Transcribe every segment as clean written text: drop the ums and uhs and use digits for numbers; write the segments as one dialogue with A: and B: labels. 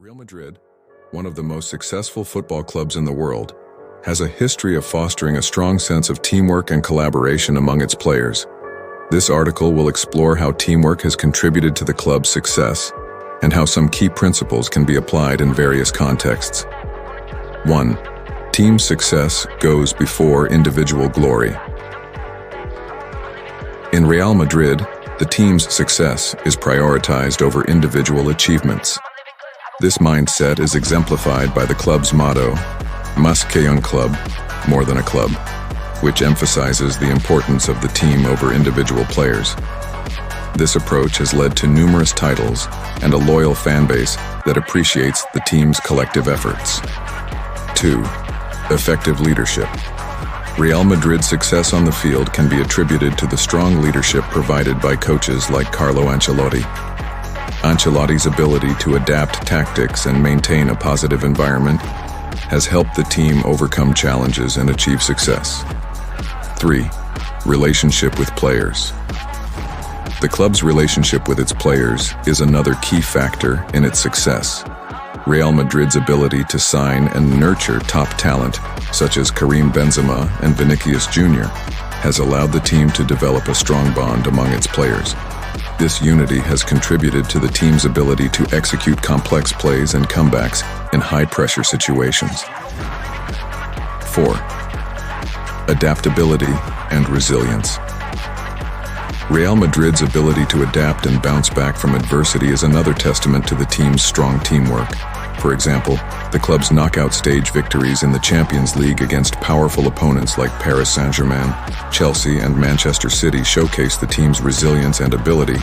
A: Real Madrid, one of the most successful football clubs in the world, has a history of fostering a strong sense of teamwork and collaboration among its players. This article will explore how teamwork has contributed to the club's success and how some key principles can be applied in various contexts. 1. Team success goes before individual glory. In Real Madrid, the team's success is prioritized over individual achievements. This mindset is exemplified by the club's motto, Más que un club, more than a club, which emphasizes the importance of the team over individual players. This approach has led to numerous titles and a loyal fan base that appreciates the team's collective efforts. 2. Effective leadership. Real Madrid's success on the field can be attributed to the strong leadership provided by coaches like Carlo Ancelotti. Ancelotti's ability to adapt tactics and maintain a positive environment has helped the team overcome challenges and achieve success. 3. Relationship with players. The club's relationship with its players is another key factor in its success. Real Madrid's ability to sign and nurture top talent, such as Karim Benzema and Vinicius Jr., has allowed the team to develop a strong bond among its players. This unity has contributed to the team's ability to execute complex plays and comebacks in high-pressure situations. 4. Adaptability and resilience. Real Madrid's ability to adapt and bounce back from adversity is another testament to the team's strong teamwork. For example, the club's knockout stage victories in the Champions League against powerful opponents like Paris Saint-Germain, Chelsea, and Manchester City showcase the team's resilience and ability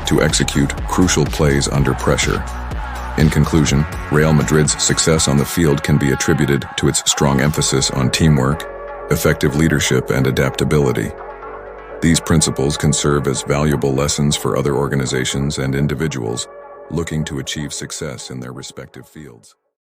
A: to execute crucial plays under pressure. In conclusion, Real Madrid's success on the field can be attributed to its strong emphasis on teamwork, effective leadership, and adaptability. These principles can serve as valuable lessons for other organizations and individuals looking to achieve success in their respective fields.